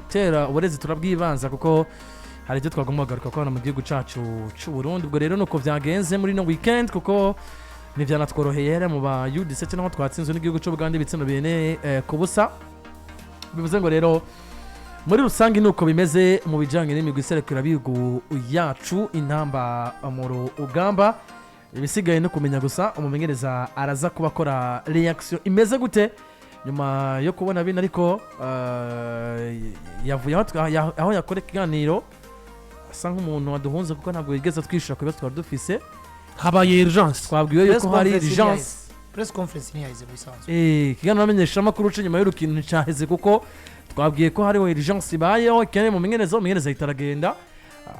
tera uburezi turabwibanza kuko hari ibyo twagomba kugaruka ko hano mu gihugu cyacu cy'u Burundi. Ubwo rero nuko byagenze muri no weekend kuko nivyanatworoheye mu ba U17 naho twatsinzwe n'igihugu cy'u Buganda ibitsino bene kubusa. Bivuze ngo rero muri rusange nuko bimeze mu bijanye n'imigwi iserekera bigu yacu intamba mu ugamba. Ibisigaye no kumenya gusa umumenyereza araza kuba akora reaction imeze gute nyuma yo kubona bino, ariko yavuye aho yakora ikiganiro asa nk'umuntu waduhunze kuko ntabwo yigeze twishura ku bibazo twari dufise. Habaye urgence, twabwiwe yuko hari urgence. Press conference ni yahize bisanzwe. Ikiganiro amenyesha makuru cyo nyuma y'urukino cyaheze kuko twabwiye ko hari urgence ibayeho cyane mu menyereza itaragenda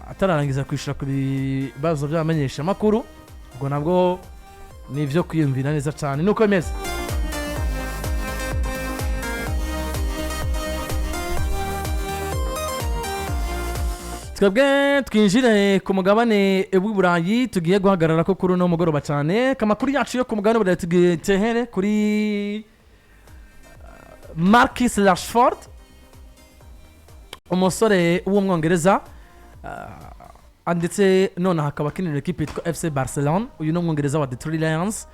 atararangiza kwishura ku bibazo by'amenyesha makuru. Ubwo nabwo nivyo kwiyumvira neza cyane nuko bimeze. Twebwe twinjire ku mugabane w'Uburayi tugiye guhagarara ko kuri no mugoroba cyane. Kamakuru yacu yo ku mugabane w'Uburayi tugiye kuri Marcus Rashford, umusore w'umwongereza ndetse none hakaba akinira equipe yitwa FC Barcelona. Uyu ni umwongereza wa Detroit Lions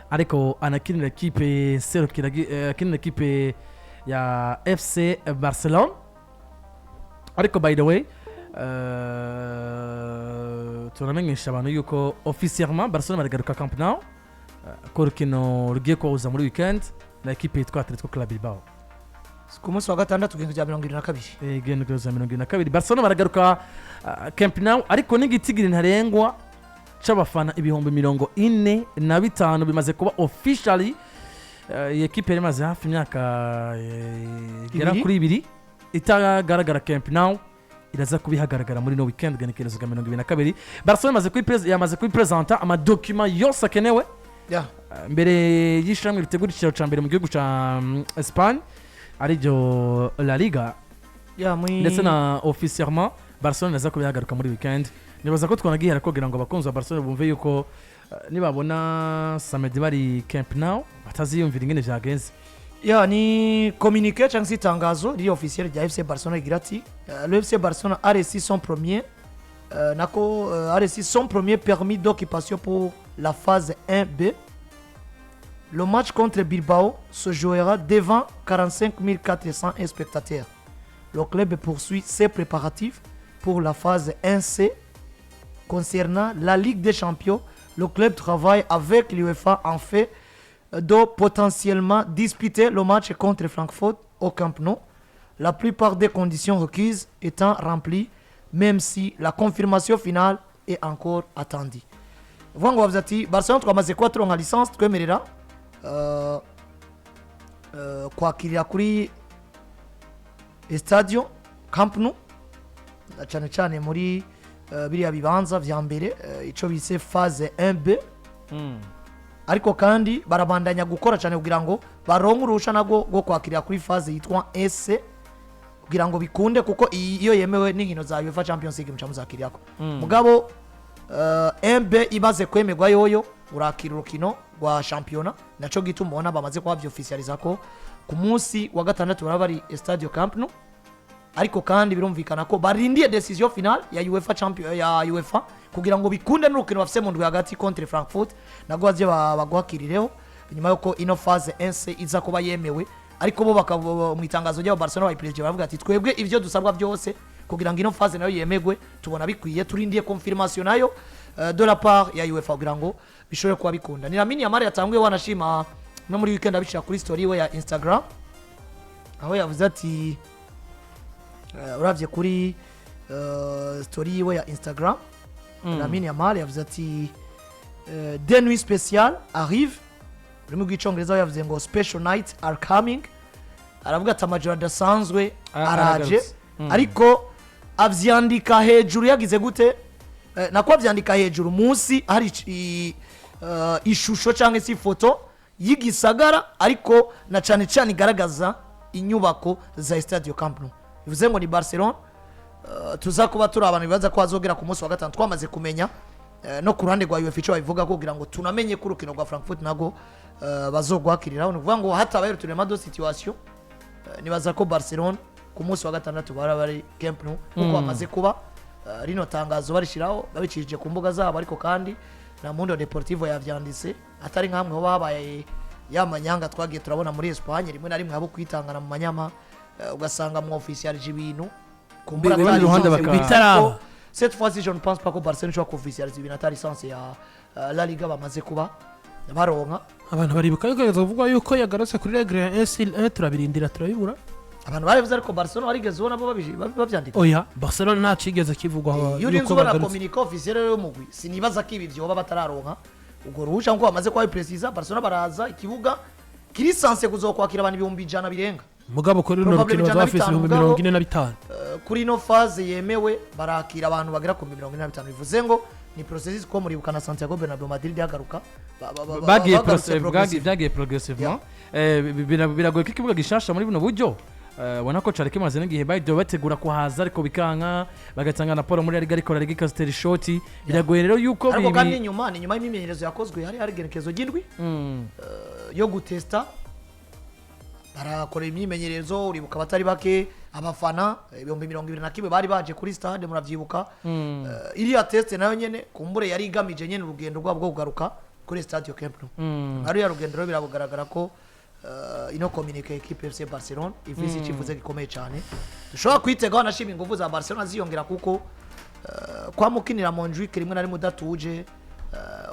ariko anakinira equipe akinira equipe ya FC Barcelona. Ariko by the way tunamenyesha abantu yuko officiellement Barcelona baragaruka Camp Nou ko Rukino rugiye kuza muri weekend na equipe yitwa Athetic Club Bilbao ku munsi wa gatandatu kugeza 22. Genda kugeza 22. Barcelona baragaruka Camp Nou ariko n'igitigiri ntarengwa c'abafana ibihumbi 45 bimaze kuba officially. Equipe yamaze hafi imyaka igera kuri 2 itagaragara Camp Nou, iraza kubihagaragara muri no weekend genekerezo ga 22. Barcelona yamaze kwipresenta ama document yose akenewe mbere y'ishamwe ritegura ikiciro ca mbere mu gihugu ca Espagne ariryo La Liga. Ndetse na officiellement Barcelona iraza kubihagarika muri weekend. Nibaza ko twanagiye kugira ngo abakunzi ba Barcelona bumve yuko nibabona samedi bari Camp Nou bataziyumvira ingene vyagenze. Ni communiqué cyangwa se itangazo riri officiel rya FC Barcelona igira ati le FC Barcelona a reçu son premier permis d'occupation pour la phase 1B. Le match contre Bilbao se jouera devant 45 400 spectateurs. Le club poursuit ses préparatifs pour la phase 1C. Concernant la Ligue des Champions, le club travaille avec l'UEFA en fait de potentiellement disputer le match contre Francfort au Camp Nou, la plupart des conditions requises étant remplies, même si la confirmation finale est encore attendue. Vango wabzati Barcelona twamaze kwa turonka licence twemerera kwakirira kuri Estadio Camp Nou cyane muri biriya bibanza vya mbere ico bise phase 1B. Ariko kandi barabandanya gukora cyane kugira ngo baronke urusha nago go kwakirira kuri phase yitwa S kugira ngo bikunde kuko iyo yemewe n'inkino za UEFA Champions League mucamuzakiriyako. Mugabo MB ibaze kwemerwa yoyo urakira urukino rwa championnat naco gituma ubona bamaze kwa officializa ko ku munsi wa gatandatu barabari Estadio Camp Nou. Ariko kandi birumvikana ko barindiye decision finale ya UEFA Champions ya UEFA kugira ngo bikunde n'urukino bafise mu ndwi hagati contre Frankfurt nago baje bagwakirireho nyuma yuko ino phase 1C iza kuba yemewe. Ariko bo bakaba mu itangazo rya Barcelona bayipreje baravuga ati twebwe ivyo dusabwa byose kugira ngo ino phase nayo yemegwe tubona bikwiye, turindiye confirmation nayo de la part ya UEFA kugira ngo bishobore kuba bikunda. Ni Lamine Yamal yatanguye wanashima no muri weekend abishira kuri story we ya Instagram aho yavuze ati uravye kuri story we ya Instagram Lamine Yamal yavuze ati des nuits spéciales arrive. Urimo bw'icongereza yavuze ngo special nights are coming. Aravuga ati amajoro adasanzwe araje. Ariko avyandika hejuru yagize gute nako avyandika hejuru munsi hari ishusho cyangwa se ifoto y'igisagara ariko na cyane igaragaza inyubako za Estadio Camp Nou. Bivuze ngo ni Barcelona tuzakuba turi abantu bibaza ko azogera ku munsi wa gatanu twamaze kumenya no ku ruhande rwa UEFA ico bavuga ko kugira ngo tunamenye ko urukino rwa Frankfurt nago bazogwakirira. Ni kuvuga ngo hatabaye uturema do situation nibaza ko Barcelona ku munsi wa gatandatu bari Camp Nou kuko bamaze kuba rino tangazo barishiraho babicishije ku mbuga zabo ariko kandi na Mundo Deportivo yavyanditse atari nkamwe ho babaye yamanyanga twagiye turabona muri Espagne rimwe na rimwe abo kwitangana mu manyama ugasanga mu officialije ibintu kumbura bitaraba. Cette fois-ci je ne pense pas que Barcelona soit officialisé ibintu atari licence ya La Liga bamaze kuba baronka. Abantu baribuka yuko yavuga yuko yagarutse kuri regle ya SL1 turabirindira turabibura. Abantu barivuze ariko Barcelona barigeze ubona bo bavyandika. Oya Barcelona nta cigeze kivugwa yuko bana communique officiel yo mugwi sinibaza ko ibi byoba batararonka ubwo ruhusha ngo bamaze kwa precisa Barcelona baraza ikibuga kiri sanse kuzokwakira abantu 100 birenga mugabo kuri no rukino bazafise 45 kuri no phase yemewe barakira abantu bagera ku 45 bivuze ngo ni processus ko muri bukana Santiago Bernabeu Madrid yagaruka bagiye progressivement biragoye ko ikibuga gishasha muri buno buryo wana ko careke maze ngihe baydo bategura kuhaza ariko bikanka bagatanga na Paul muri Liga ariko Liga ikasteri shoti biragoye rero yuko ariko kandi nyuma y'imimenyerezo yakozwe hari gerekezo gindwi yo gutesta barakora imyimenyerezo uribuka batari bake abafana 2021 bari baje kuri stade muravyibuka iriya test nayo nyene kumbure yari igamije nyene urugendo rwabo bwo kugaruka kuri stade Camp Nou ari ya rugendo rero birabugaragara ko ino communique equipe FC Barcelona ifisi ikivuze gikomeye cyane dushobora kwitega nashimye ingufu za Barcelona ziyongera kuko kwa mukinira Montjuic rimwe na rimwe udatuje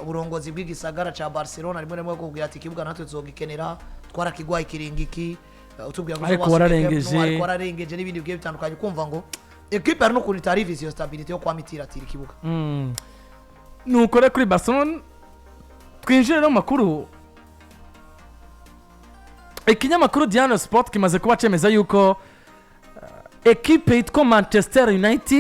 uburongozi bw'igisagara ca Barcelona rimwe na rimwe kubwira ati kibuga natwe tuzogikenera twarakigwaye kiringiki utubwira ngo ariko wararengeje n'ibindi bigiye bitandukanye kumva ngo equipe ari no kuri tarifisi yo stability yo kwamitira atira kibuga nuko rero kuri Barcelona twinjire no makuru ikinyamakuru Diana Sport kimaze kuba cemeza yuko equipe yitwa Manchester United